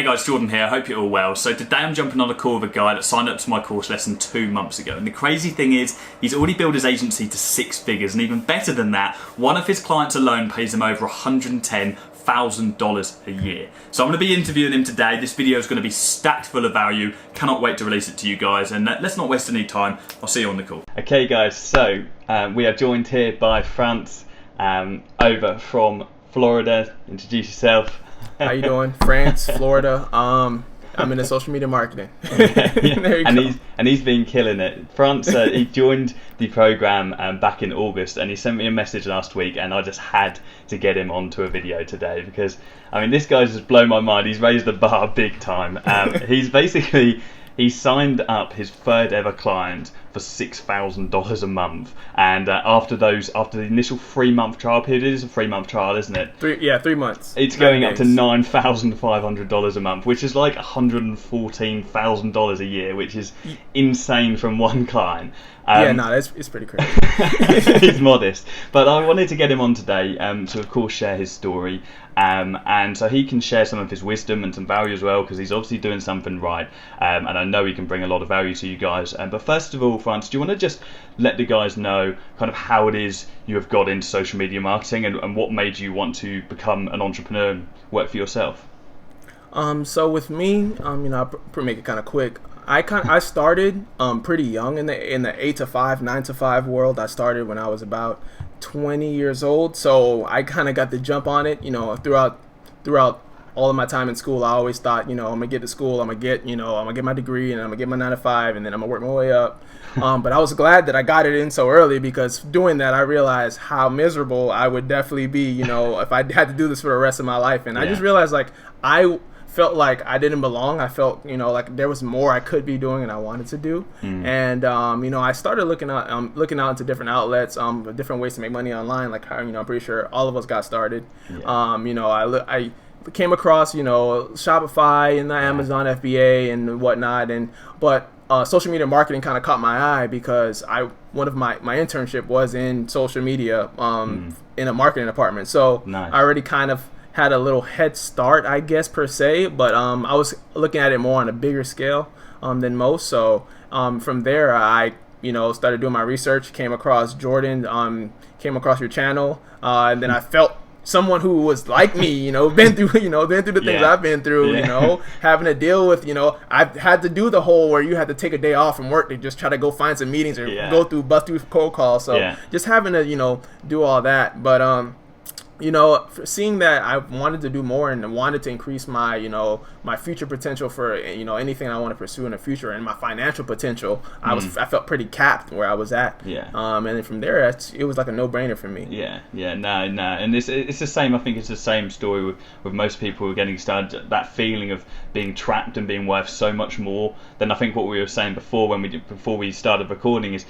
Hey guys, Jordan here, I hope you're all well. So today I'm jumping on a call with a guy that signed up to my course less than 2 months ago. And the crazy thing is, he's already built his agency to 6 figures. And even better than that, one of his clients alone pays him over $110,000 a year. So I'm going to be interviewing him today. This video is going to be stacked full of value. Cannot wait to release it to you guys. And let's not waste any time. I'll see you on the call. Okay guys, so we are joined here by Frantz over from Florida. Introduce yourself. How you doing? Frantz, Florida. I'm into social media marketing. He's been killing it. Frantz, he joined the program back in August, and he sent me a message last week, and I just had to get him onto a video today because, I mean, this guy's just blown my mind. He's raised the bar big time. He signed up his third ever client for $6,000 a month, and after the initial 3-month trial period, it is a 3-month trial, isn't it? 3 months. It's going up to $9,500 a month, which is like $114,000 a year, which is insane from one client. It's pretty crazy. He's modest, but I wanted to get him on today to, of course, share his story, and so he can share some of his wisdom and some value as well, because he's obviously doing something right, and I know he can bring a lot of value to you guys. But first of all, Frantz, do you want to just let the guys know kind of how it is you have got into social media marketing and what made you want to become an entrepreneur and work for yourself? So with me, I'll make it kind of quick. I started pretty young in the 8 to 5, 9 to 5 world. I started when I was about 20 years old, so I kind of got the jump on it. Throughout all of my time in school, I always thought, I'm gonna get to school, I'm gonna get my degree, and I'm gonna get my 9 to 5, and then I'm gonna work my way up. But I was glad that I got it in so early, because doing that, I realized how miserable I would definitely be, if I had to do this for the rest of my life. And I just realized, I felt like I didn't belong. I felt, like there was more I could be doing and I wanted to do. And, I started looking out into different outlets, different ways to make money online. Like, I'm pretty sure all of us got started. I came across, Shopify and the Amazon FBA and whatnot. But social media marketing kind of caught my eye, because one of my internship was in social media in a marketing department. So nice. I already kind of had a little head start, I guess, per se, but I was looking at it more on a bigger scale than most. So from there, I started doing my research, came across Jordan, came across your channel, and then I felt someone who was like me, been through the things I've been through, having to deal with, I've had to do the whole where you had to take a day off from work to just try to go find some meetings or bust through cold calls. So just having to, do all that. But seeing that I wanted to do more and wanted to increase my, my future potential for, anything I want to pursue in the future, and my financial potential, I felt pretty capped where I was at. And then from there, it was like a no-brainer for me. And it's the same. I think it's the same story with most people who are getting started. That feeling of being trapped and being worth so much more than, I think, what we were saying before we started recording, is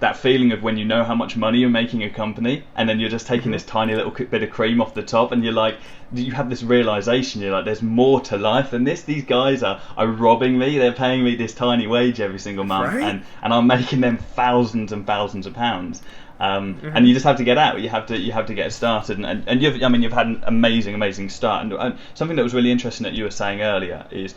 that feeling of when you know how much money you're making a company, and then you're just taking this tiny little bit of cream off the top, and you're like, you have this realization, you're like, there's more to life than this. These guys are robbing me. They're paying me this tiny wage every single month, and I'm making them thousands and thousands of pounds. And you just have to get out. You have to get started, and you've had an amazing start. And something that was really interesting that you were saying earlier is,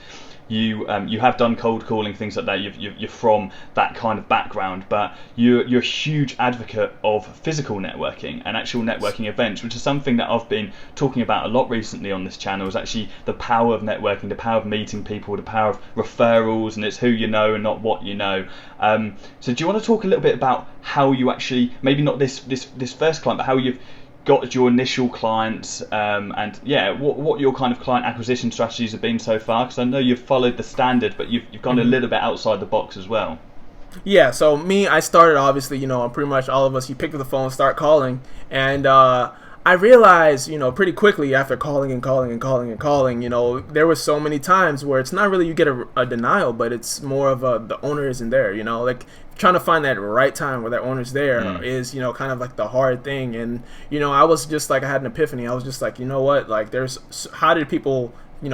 you have done cold calling, things like that. You're from that kind of background, but you're a huge advocate of physical networking and actual networking events, which is something that I've been talking about a lot recently on this channel. Is actually the power of networking, the power of meeting people, the power of referrals, and it's who you know and not what you know. So do you want to talk a little bit about how you actually, maybe not this first client, but how you've got your initial clients, and what your kind of client acquisition strategies have been so far? Because I know you've followed the standard, but you've gone a little bit outside the box as well. Yeah, so I started, obviously, pretty much all of us, you pick up the phone, start calling, and I realized, pretty quickly after calling, there was so many times where it's not really you get a denial, but it's more of the owner isn't there, like trying to find that right time where that owner's there is, kind of like the hard thing. And, I was just like, I had an epiphany. I was just like, what, like how did people,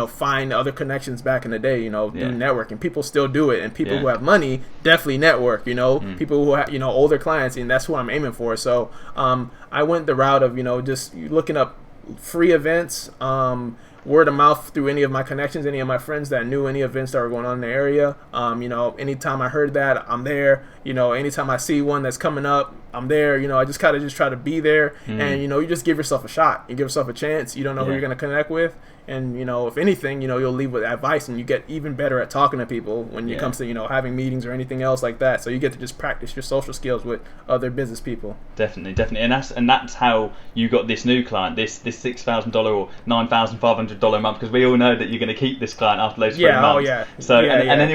find other connections back in the day, do networking? People still do it, and people who have money definitely network, people who have, older clients, and that's who I'm aiming for. So I went the route of, just looking up free events, word of mouth through any of my connections, any of my friends that knew any events that were going on in the area. Anytime I heard that, I'm there. Anytime I see one that's coming up, I'm there. I just kind of just try to be there. And, you just give yourself a shot. You give yourself a chance. You don't know who you're going to connect with. And, if anything, you'll leave with advice, and you get even better at talking to people when it comes to, having meetings or anything else like that. So you get to just practice your social skills with other business people. Definitely. And that's how you got this new client, this $6,000 or $9,500 a month, because we all know that you're going to keep this client after those 3 months. Oh, yeah. So, and then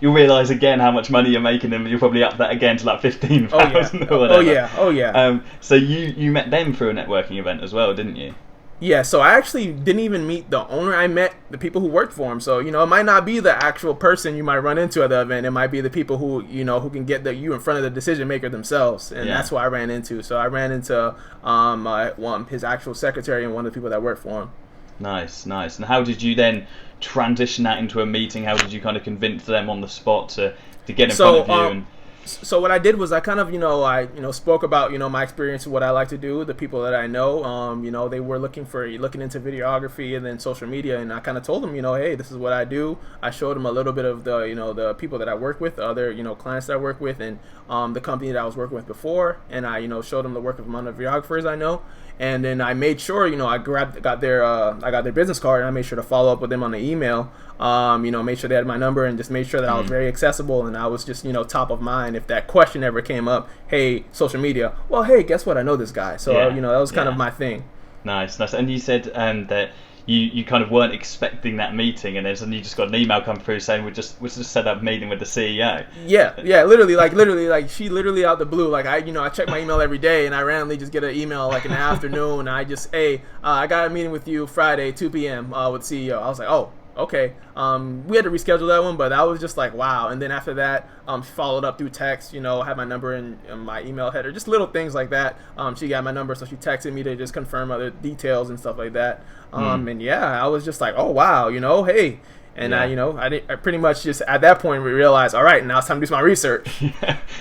you'll realise again how much money you're making, and you'll probably up that again to like 15,000 or whatever. Oh, yeah. So you met them through a networking event as well, didn't you? Yeah, so I actually didn't even meet the owner. I met the people who worked for him. So, it might not be the actual person you might run into at the event. It might be the people who, who can get you in front of the decision maker themselves. And that's who I ran into. So I ran into his actual secretary and one of the people that worked for him. Nice. And how did you then transition that into a meeting? How did you kind of convince them on the spot to get in front of you? So what I did was I kind of, spoke about, my experience, what I like to do, the people that I know. They were looking into videography and then social media, and I kind of told them, hey, this is what I do. I showed them a little bit of the people that I work with, the other, clients that I work with, and the company that I was working with before, and I, showed them the work of among the videographers I know. And then I made sure, I got their business card, and I made sure to follow up with them on the email. Made sure they had my number, and just made sure that I was very accessible, and I was just, top of mind. If that question ever came up, hey, social media, well, hey, guess what? I know this guy. So, that was kind of my thing. Nice. And you said that you kind of weren't expecting that meeting, and then suddenly you just got an email come through saying we just set up a meeting with the CEO. Yeah, literally, she literally out the blue, like I check my email every day, and I randomly just get an email like in the afternoon, and I just, hey, I got a meeting with you Friday 2 p.m. With CEO. I was like, oh, okay. We had to reschedule that one, but that was just like, wow. And then after that, she followed up through text, had my number in my email header, just little things like that. She got my number, so she texted me to just confirm other details and stuff like that. And I was just like, oh, wow, hey. And I pretty much just at that point we realized, all right, now it's time to do some research.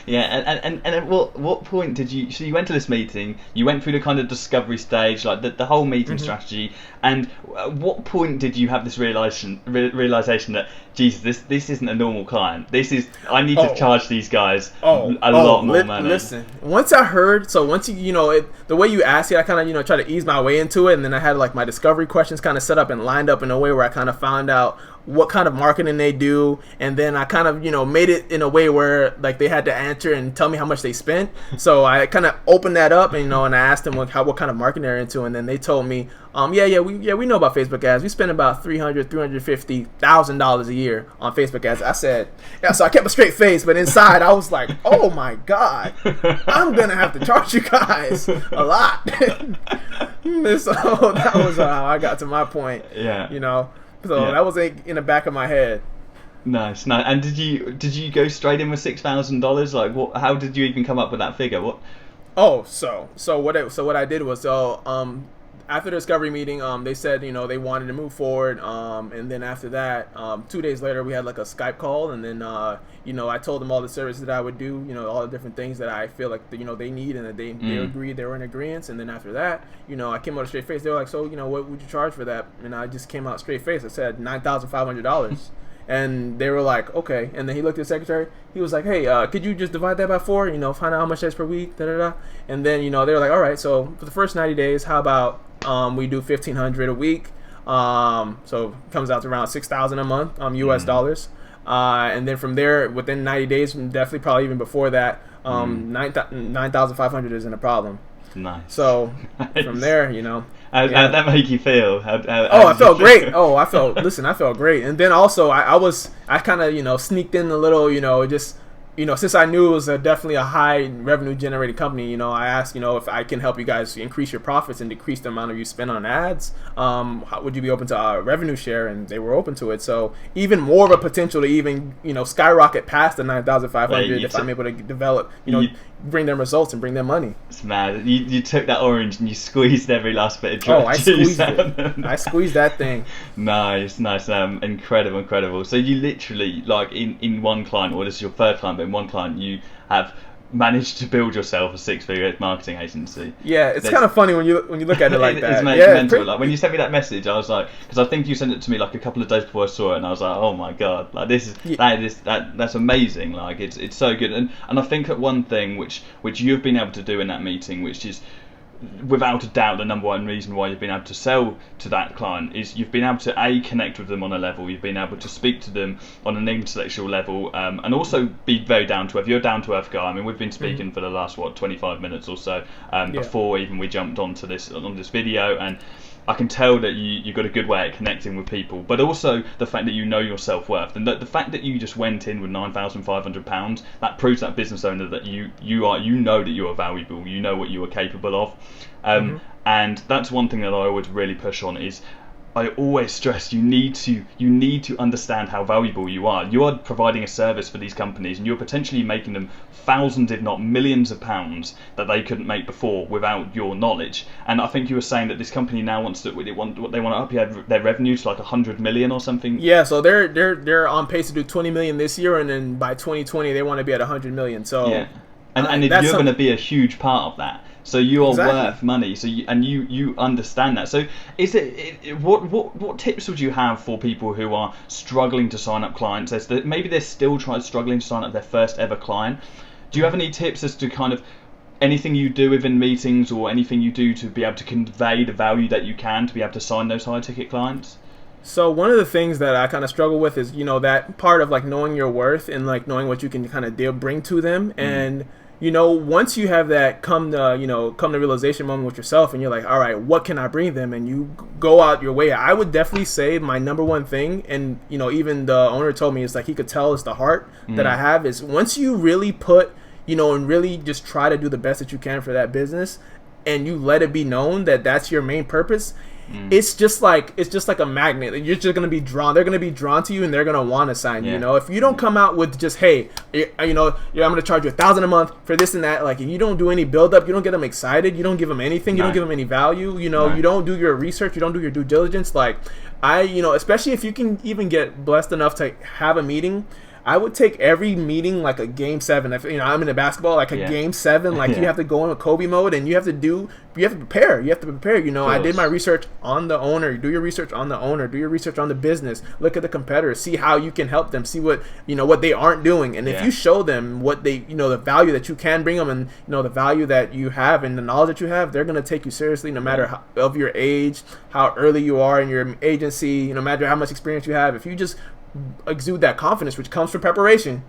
And at what point did you? So you went to this meeting, you went through the kind of discovery stage, like the whole meeting strategy. And at what point did you have this realization that Jesus, this isn't a normal client. I need to charge these guys a lot more money. Listen, once I heard, the way you asked it, I kind of try to ease my way into it, and then I had like my discovery questions kind of set up and lined up in a way where I kind of found out what kind of marketing they do, and then I kind of made it in a way where like they had to answer and tell me how much they spent. So I kind of opened that up, and and I asked them what kind of marketing they're into, and then they told me, we know about Facebook ads. We spend about $350,000 a year on Facebook ads. I said, so I kept a straight face, but inside I was like, oh my God, I'm gonna have to charge you guys a lot. So that was how I got to my point. So that was in the back of my head. Nice. And did you go straight in with $6,000? Like, how did you even come up with that figure? What? So what I did was after the discovery meeting, they said they wanted to move forward, and then after that, 2 days later we had like a Skype call, and then I told them all the services that I would do, all the different things that I feel like they need, and that they agreed, they were in agreement. And then after that, I came out a straight face. They were like, so what would you charge for that? And I just came out straight face. I said $9,500. And they were like, okay. And then he looked at the secretary. He was like, hey, could you just divide that by 4? Find out how much that's per week. And then they were like, all right. So for the first 90 days, how about we do $1,500 a week? So it comes out to around $6,000 a month, US dollars. And then from there, within 90 days, definitely probably even before that, 9,500 isn't a problem. Nice. So from there, How'd that make you feel? I felt great. I felt great. And then also I kind of, sneaked in a little, just, since I knew it was definitely a high revenue generating company, I asked, if I can help you guys increase your profits and decrease the amount of you spend on ads, would you be open to a revenue share? And they were open to it. So even more of a potential to even, skyrocket past the 9,500 if I'm able to develop, bring them results and bring them money. It's mad. You took that orange and you squeezed every last bit of juice. I squeezed that thing. Nice. Incredible. So you literally, like in one client, or this is your third client, but in one client you have managed to build yourself a six-figure marketing agency. Yeah, it's kind of funny when you look at it like that. It's mental. Like when you sent me that message, I was like, because I think you sent it to me like a couple of days before I saw it, and I was like, oh my god, like that's amazing. Like it's so good. And I think that one thing which you've been able to do in that meeting, which is without a doubt the number one reason why you've been able to sell to that client, is you've been able to connect with them on a level, you've been able to speak to them on an intellectual level, and also be very down to earth. You're a down to earth guy. I mean, we've been speaking for the last 25 minutes or so before even we jumped onto this video, and I can tell that you've got a good way at connecting with people, but also the fact that you know your self-worth, and the fact that you just went in with £9,500, that proves that business owner that you know that you are valuable, you know what you are capable of, and that's one thing that I always really push on is, I always stress you need to understand how valuable you are. You are providing a service for these companies, and you're potentially making them thousands, if not millions of pounds that they couldn't make before without your knowledge. And I think you were saying that this company now they want to up their revenue to like 100 million or something. Yeah, so they're on pace to do 20 million this year, and then by 2020 they want to be at 100 million. So yeah, and if you're going to be a huge part of that. So you are worth money. So you understand that. So what tips would you have for people who are struggling to sign up clients? Maybe they're still struggling to sign up their first ever client. Do you have any tips as to kind of anything you do within meetings, or anything you do to be able to convey the value that you can to be able to sign those high ticket clients? So one of the things that I kind of struggle with is, that part of like knowing your worth and like knowing what you can kind of bring to them. And once you have that come to realization moment with yourself, and you're like, all right, what can I bring them? And you go out your way. I would definitely say my number one thing, and even the owner told me, it's like he could tell it's the heart that I have, is once you really put, and really just try to do the best that you can for that business, and you let it be known that that's your main purpose. It's just like a magnet. You're just gonna be drawn. They're gonna be drawn to you, and they're gonna want to sign you. If you don't come out with just, hey, I'm gonna charge you $1,000 a month for this and that. Like, if you don't do any build up, you don't get them excited. You don't give them anything. You don't give them any value. You don't do your research. You don't do your due diligence. Like, especially if you can even get blessed enough to have a meeting. I would take every meeting like a game 7. If I'm in a basketball, like a game 7, like you have to go in a Kobe mode, and you have to prepare. I did my research on the owner. Do your research on the owner. Do your research on the business. Look at the competitors. See how you can help them. See what what they aren't doing. And if you show them what they the value that you can bring them, and the value that you have and the knowledge that you have, they're gonna take you seriously, no matter of your age, how early you are in your agency, no matter how much experience you have. If you just exude that confidence, which comes from preparation,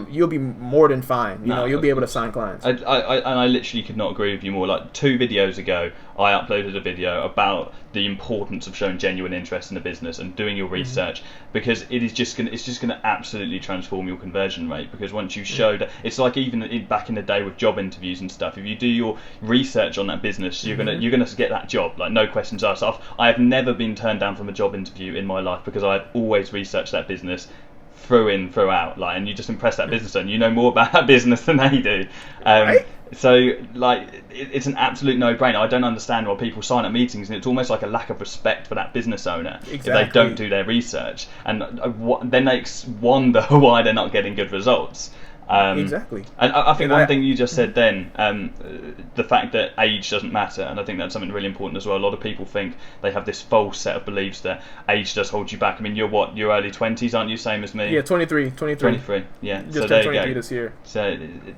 you'll be more than fine. You'll be able to sign clients. I literally could not agree with you more. Like 2 videos ago, I uploaded a video about the importance of showing genuine interest in the business and doing your research, because it's just gonna absolutely transform your conversion rate. Because once you show that, it's like even back in the day with job interviews and stuff. If you do your research on that business, you're gonna get that job. Like, no questions asked. I have never been turned down from a job interview in my life, because I've always researched that business through in, through out, like, and you just impress that business owner. You know more about that business than they do. Right? So, like, it's an absolute no-brainer. I don't understand why people sign up meetings, and it's almost like a lack of respect for that business owner if they don't do their research, and then they wonder why they're not getting good results. Exactly. And I think one thing you just said then, the fact that age doesn't matter, and I think that's something really important as well. A lot of people think they have this false set of beliefs that age does hold you back. I mean, you're your early 20s, aren't you? Same as me. Yeah, 23. Yeah. Just so there you 23 go. this year. So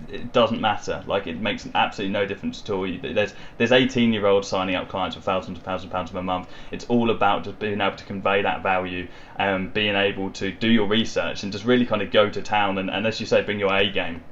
it doesn't matter. Like, it makes absolutely no difference at all. There's 18-year-olds signing up clients for thousands of pounds a month. It's all about just being able to convey that value, being able to do your research, and just really kind of go to town, and as you say, bring your A game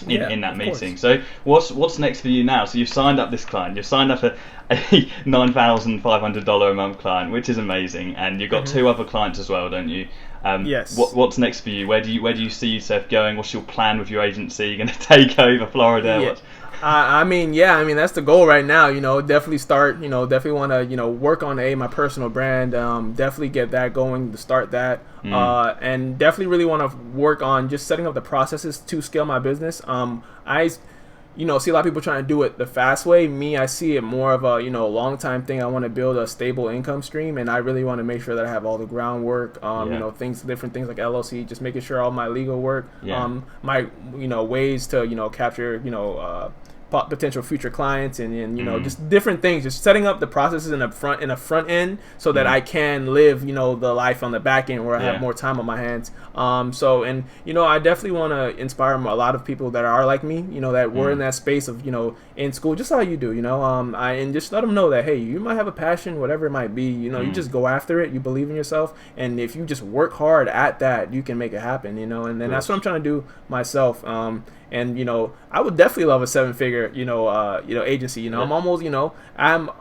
in that meeting. So what's next for you now? So you've signed up this client, you've signed up a $9,500 a month client, which is amazing, and you've got 2 other clients as well, don't you? Yes. What's next for you? Where do you see yourself going? What's your plan with your agency? You're going to take over Florida? Yeah. I mean, that's the goal right now. Definitely start. Definitely want to work on my personal brand. Definitely get that going to start that. And definitely really want to work on just setting up the processes to scale my business. see a lot of people trying to do it the fast way. Me, I see it more of a, long time thing. I want to build a stable income stream, and I really want to make sure that I have all the groundwork, different things like LLC, just making sure all my legal work, my, ways to, capture, potential future clients and just different things, just setting up the processes in a front end so that I can live the life on the back end where I have more time on my hands. I definitely want to inspire a lot of people that are like me, that were in that space of in school, just how you do, and just let them know that, hey, you might have a passion, whatever it might be, you just go after it, you believe in yourself, and if you just work hard at that, you can make it happen, and then that's what I'm trying to do myself. And I would definitely love a 7-figure, agency. I'm not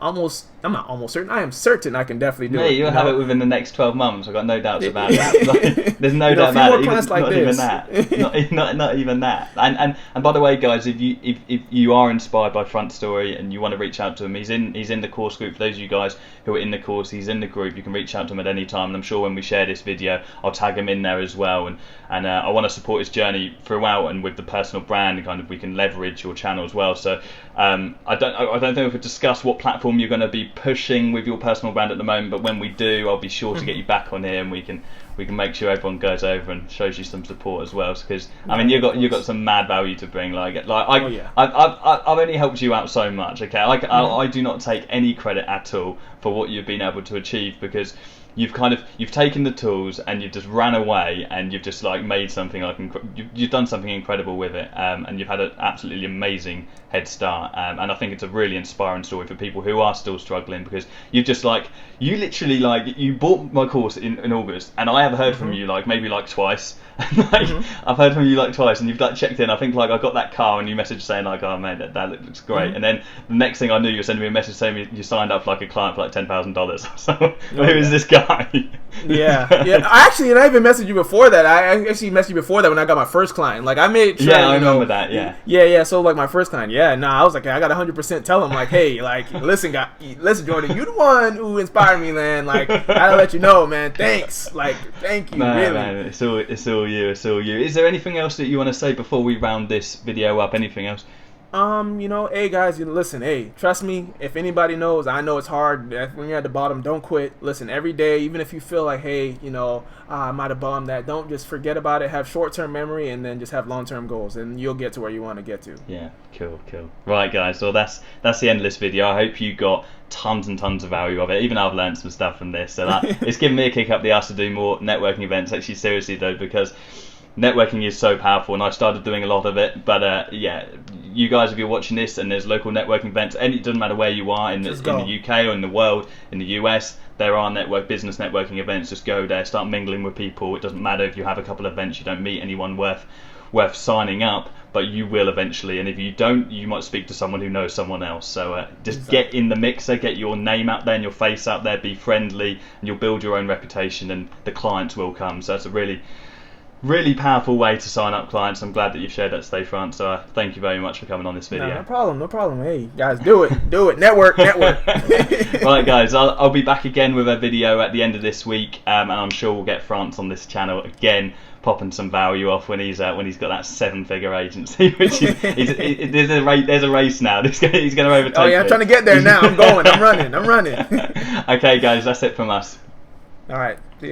almost certain. I am certain I can definitely do it. Yeah, you'll have it within the next 12 months. I've got no doubts about that. Like, there's no doubt about it. Not even that. And by the way, guys, if you are inspired by Frant's story and you want to reach out to him, he's in the course group. For those of you guys who are in the course, he's in the group. You can reach out to him at any time. And I'm sure when we share this video, I'll tag him in there as well. And I want to support his journey throughout, and with the personal brand, kind of we can leverage your channel as well. So I don't know if we discuss what platform you're going to be pushing with your personal brand at the moment, but when we do, I'll be sure to get you back on here, and we can make sure everyone goes over and shows you some support as well, because you've got some mad value to bring. I've only helped you out so much. Okay, I do not take any credit at all for what you've been able to achieve, because you've taken the tools and you've just ran away and you've just made something you've done something incredible with it, and you've had an absolutely amazing head start, and I think it's a really inspiring story for people who are still struggling, because you've just you literally you bought my course in August, and I have heard from you maybe twice. I've heard from you twice, and you've checked in. I think I got that car and you messaged saying oh man, that looks great, and then the next thing I knew, you're sending me a message saying you signed up a client for $10,000. So who is this guy? I even messaged you before that. I actually messaged you before that when I got my first client. I made sure. Yeah, I remember that. Yeah. So my first client. I was I got 100% tell him hey, listen, Jordan, you the one who inspired me, man. I gotta let you know, man. Thanks. Thank you. No, really. Man, it's all you. It's all you. Is there anything else that you want to say before we round this video up? Anything else? Hey guys, listen, hey, trust me, if anybody knows, I know it's hard. When you're at the bottom, don't quit. Listen, every day, even if you feel hey, I might have bombed that, don't just forget about it. Have short-term memory, and then just have long-term goals, and you'll get to where you want to get to. Yeah, cool. Right, guys, so that's the end of this video. I hope you got tons and tons of value of it. Even I've learned some stuff from this, so it's given me a kick up the ass to do more networking events, actually, seriously though, because networking is so powerful, and I started doing a lot of it. But you guys, if you're watching this and there's local networking events, it doesn't matter where you are in the UK or in the world, in the US, there are business networking events. Just go there, start mingling with people. It doesn't matter if you have a couple of events, you don't meet anyone worth signing up, but you will eventually. And if you don't, you might speak to someone who knows someone else. So get in the mixer, get your name out there and your face out there, be friendly, and you'll build your own reputation, and the clients will come. So it's a really powerful way to sign up clients. I'm glad that you've shared that today, Frantz. So thank you very much for coming on this video. No problem. Hey guys, do it. Network. Right, guys, I'll be back again with a video at the end of this week, and I'm sure we'll get Frantz on this channel again, popping some value off when he's got that 7-figure agency. Which there's a race now. He's going to overtake. Oh yeah, I'm trying to get there now. I'm running. Okay, guys, that's it from us. All right. See ya.